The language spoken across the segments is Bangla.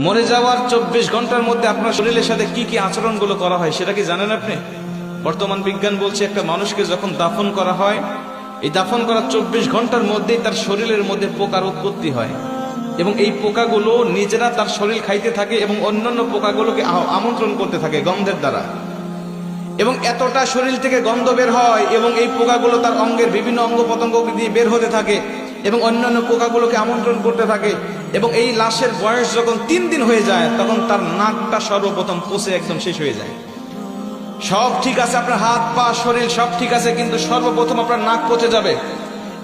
মরে যাওয়ার 24 ঘন্টার মধ্যে আপনার শরীরের সাথে কি কি আচরণগুলো করা হয় সেটা কি জানেন আপনি? বর্তমান বিজ্ঞান বলছে একটা মানুষকে যখন দাফন করা হয়, এই দাফন করার 24 ঘন্টার মধ্যেই তার শরীরের মধ্যে পোকার উৎপত্তি হয় এবং এই পোকাগুলো নিজেরা তার শরীর খাইতে থাকে এবং অন্যান্য পোকাগুলোকে আমন্ত্রণ করতে থাকে গন্ধের দ্বারা, এবং এতটা শরীর থেকে গন্ধ বের হয় এবং এই পোকাগুলো তার অঙ্গের বিভিন্ন অঙ্গ প্রত্যঙ্গ দিয়ে বের হতে থাকে এবং অন্যান্য পোকাগুলোকে আমন্ত্রণ করতে থাকে। এবং এই লাশের বয়স যখন 3 দিন হয়ে যায় তখন তার নাকটা সর্বপ্রথম পচে একদম শেষ হয়ে যায়। সব ঠিক আছে, আপনার হাত পা শরীর সব ঠিক আছে, কিন্তু সর্বপ্রথম আপনার নাক পচে যাবে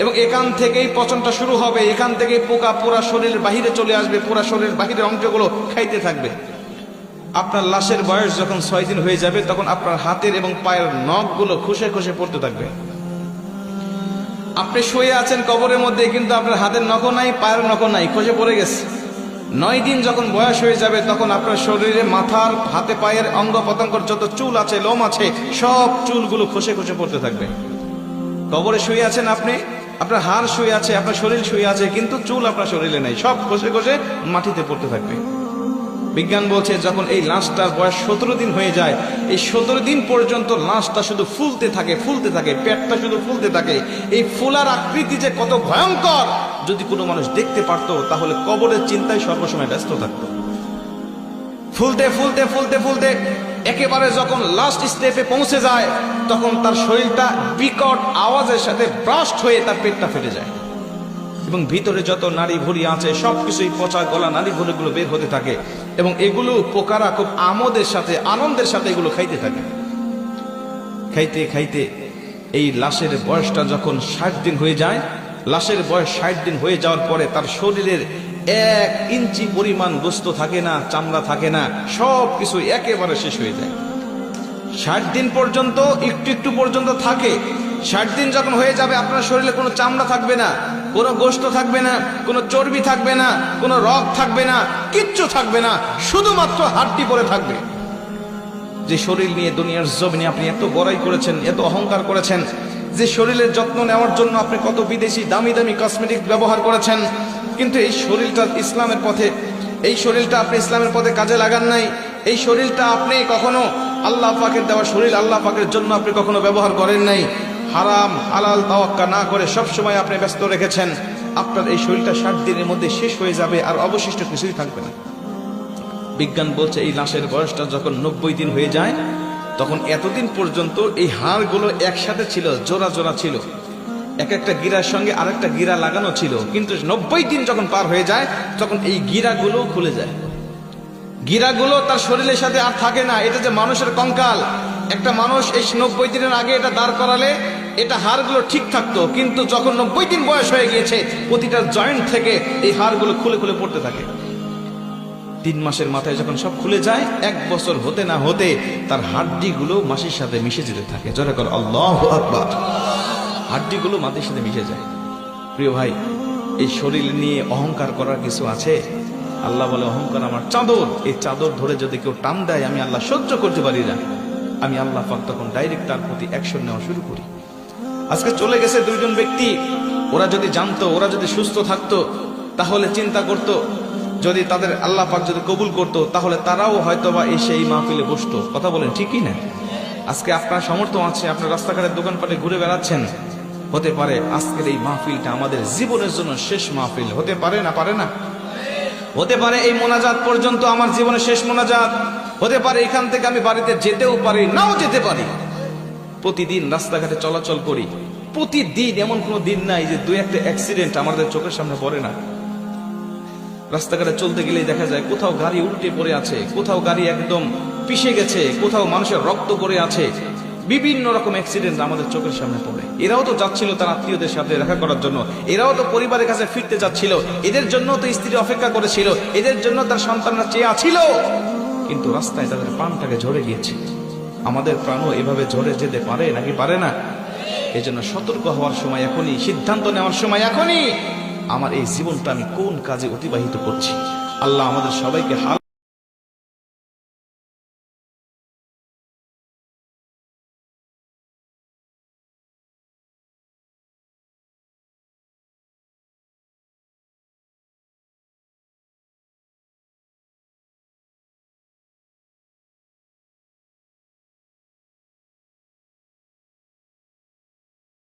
এবং এখান থেকেই পচনটা শুরু হবে। এখান থেকেই পোকা পুরা শরীরের বাহিরে চলে আসবে, পুরা শরীরের বাহিরের অংশগুলো খাইতে থাকবে। আপনার লাশের বয়স যখন 6 দিন হয়ে যাবে তখন আপনার হাতের এবং পায়ের নখগুলো খসে খসে পড়তে থাকবে। আপনি শুয়ে আছেন কবরের মধ্যে, কিন্তু আপনার হাতের নখও নাই, পায়ের নখও নাই, খসে পড়ে গেছে। 9 দিন যখন বয়স হয়ে যাবে তখন আপনার শরীরে মাথার হাতে পায়ের অঙ্গ প্রত্যঙ্গের যত চুল আছে, লোম আছে, সব চুলগুলো খসে খসে পড়তে থাকবে। কবরে শুয়ে আছেন আপনি, আপনার হাড় শুয়ে আছে, আপনার শরীর শুয়ে আছে, কিন্তু চুল আপনার শরীরে নেই, সব খসে খসে মাটিতে পড়তে থাকবে। বিজ্ঞান বলছে যখন এই লাশটার বয়স 17 দিন হয়ে যায়, এই 17 দিন পর্যন্ত লাশটা শুধু ফুলতে থাকে, ফুলতে থাকে, পেটটা শুধু ফুলতে থাকে। এই ফুলার আকৃতি যে কত ভয়ঙ্কর, যদি কোনো মানুষ দেখতে পারতো তাহলে কবরের চিন্তায় সর্বসময় ব্যস্ত থাকতো। ফুলতে ফুলতে ফুলতে ফুলতে একেবারে যখন লাস্ট স্টেপে পৌঁছে যায় তখন তার শরীরটা বিকট আওয়াজের সাথে ব্রাস্ট হয়ে তার পেটটা ফেটে যায় এবং ভিতরে যত নাড়ি ভুঁড়ি আছে সবকিছুই পচা গলা নাড়ি ভুঁড়িগুলো বের হতে থাকে এবং এগুলো পোকারা খুব আমোদের সাথে, আনন্দের সাথে এগুলো খাইতে থাকে। খাইতে খাইতে এই লাশের বয়সটা যখন 60 দিন হয়ে যায়, লাশের বয়স 60 দিন হয়ে যাওয়ার পরে তার শরীরের 1 ইঞ্চি পরিমাণ গোস্ত থাকে না, চামড়া থাকে না, সব কিছু একেবারে শেষ হয়ে যায়। 60 দিন পর্যন্ত একটু একটু পর্যন্ত থাকে। 60 দিন যখন হয়ে যাবে আপনার শরীরে কোনো চামড়া থাকবে না, কোনো গোস্ত থাকবে না, কোনো চর্বি থাকবে না, কোনো রগ থাকবে না, কিচ্ছু থাকবে না, শুধুমাত্র হাড্ডি পড়ে থাকবে। যে শরীর নিয়ে দুনিয়ার জমিনে আপনি এত বড়াই করেছেন, এত অহংকার করেছেন, যে শরীরের যত্ন নেওয়ার জন্য আপনি কত বিদেশি দামি দামি কসমেটিক ব্যবহার করেছেন, কিন্তু এই শরীরটা ইসলামের পথে, এই শরীরটা আপনি ইসলামের পথে কাজে লাগান নাই। এই শরীরটা আপনি কখনো আল্লাহ পাকের দেওয়া শরীর, আল্লাহ পাকের জন্য আপনি কখনো ব্যবহার করেন নাই। হারাম হালাল তাওয়াক্কা না করে সবসময় আপনি ব্যস্ত রেখেছেন। আপনার এই শরীরটা 60 দিনের মধ্যে শেষ হয়ে যাবে, আর অবশিষ্ট কিছুই থাকবে না। বিজ্ঞান বলছে এই লাশের বয়সটা যখন 90 দিন হয়ে যায় তখন এতদিন পর্যন্ত এই হাড়গুলো একসাথে ছিল, জোড়া জোড়া ছিল, এক একটা গিরার সঙ্গে আরেকটা গিরা লাগানো ছিল, কিন্তু 90 দিন যখন পার হয়ে যায় তখন এই গিরাগুলো খুলে যায়। গিরাগুলো তার শরীরের সাথে আর থাকে না। এটা যে মানুষের কঙ্কাল, একটা মানুষ এই 90 দিনের আগে এটা দাঁড় করালে এটা হাড়গুলো ঠিক থাকতো, কিন্তু যখন 90 দিন বয়স হয়ে গিয়েছে প্রতিটা জয়েন্ট থেকে এই হাড়গুলো খুলে খুলে পড়তে থাকে। 3 মাসের মাথায় যখন সব খুলে যায়, 1 বছর হতে না হতে তার হাড্ডিগুলো মাটির সাথে মিশে যেতে থাকে। জোরে করে আল্লাহু আকবার। হাড্ডিগুলো মাটির সাথে মিশে যায়। প্রিয় ভাই, এই শরীর নিয়ে অহংকার করার কিছু আছে? আল্লাহ বলে অহংকার আমার চাদর, এই চাদর ধরে যদি কেউ টান দেয় আমি আল্লাহ সহ্য করতে পারি না। আমি আল্লাহ পাক তখন ডাইরেক্ট তার প্রতি অ্যাকশন নেওয়া শুরু করি। আজকে চলে গেছে 2 জন ব্যক্তি, ওরা যদি জানতো, ওরা যদি সুস্থ থাকতো তাহলে চিন্তা করতো, যদি তাদের আল্লাহ পাক যদি কবুল করতো তাহলে তারাও হয়তোবা এসে এই মাহফিলে বসতো। কথা বলেন ঠিকই না? আজকে আপনার সামর্থ্য আছে, আপনার রাস্তাঘাটের দোকানপাটে ঘুরে বেড়াচ্ছেন, হতে পারে আজকের এই মাহফিলটা আমাদের জীবনের জন্য শেষ মাহফিল হতে পারে না? পারে না? হতে পারে এই মোনাজাত পর্যন্ত আমার জীবনের শেষ মোনাজাত হতে পারে, এখান থেকে আমি বাড়িতে যেতেও পারি, নাও যেতে পারি। প্রতিদিন রাস্তাঘাটে চলাচল করি, প্রতিদিন এমন কোনো দিন নাই যে 2-1টা অ্যাক্সিডেন্ট আমাদের চোখের সামনে পড়ে না। রাস্তাঘাটে চলতে গেলেই দেখা যায় কোথাও গাড়ি উল্টে পড়ে আছে, কোথাও গাড়ি একদম পিষে গেছে, কোথাও মানুষের রক্ত পড়ে আছে, বিভিন্ন রকম অ্যাক্সিডেন্ট আমাদের চোখের সামনে পড়ে। এরাও তো যাচ্ছিল তার আত্মীয়দের সাথে দেখা করার জন্য, এরাও তো পরিবারের কাছে ফিরতে যাচ্ছিল, এদের জন্য তো স্ত্রী অপেক্ষা করেছিল, এদের জন্য তার সন্তানরা চেয়ে ছিল, কিন্তু রাস্তায় তাদের প্রাণটাকে ঝরে গিয়েছে। আমাদের প্রাণও এভাবে ঝরে যেতে পারে নাকি পারে না? এজন্য সতর্ক হওয়ার সময় এখনই, সিদ্ধান্ত নেওয়ার সময় এখনই। আমার এই জীবনটা আমি কোন কাজে অতিবাহিত করছি? আল্লাহ আমাদের সবাইকে